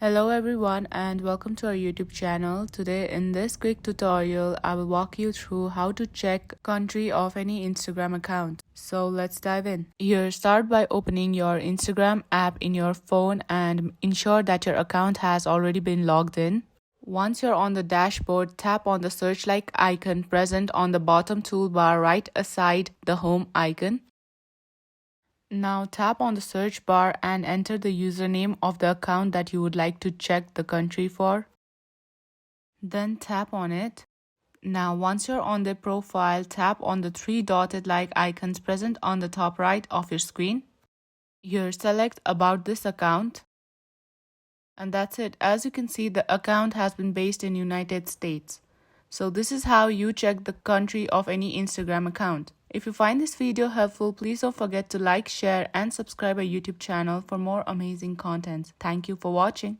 Hello everyone and welcome to our YouTube channel. Today in this quick tutorial, I will walk you through how to check country of any Instagram account. So let's dive in. Here, start by opening your Instagram app in your phone and ensure that your account has already been logged in. Once you're on the dashboard, tap on the search-like icon present on the bottom toolbar right aside the home icon. Now tap on the search bar and enter the username of the account that you would like to check the country for. Then tap on it. Now once you're on the profile, tap on the three dotted like icons present on the top right of your screen. Here select about this account. And that's it. As you can see, the account has been based in United States. So this is how you check the country of any Instagram account. If you find this video helpful, please don't forget to like, share and subscribe our YouTube channel for more amazing content. Thank you for watching.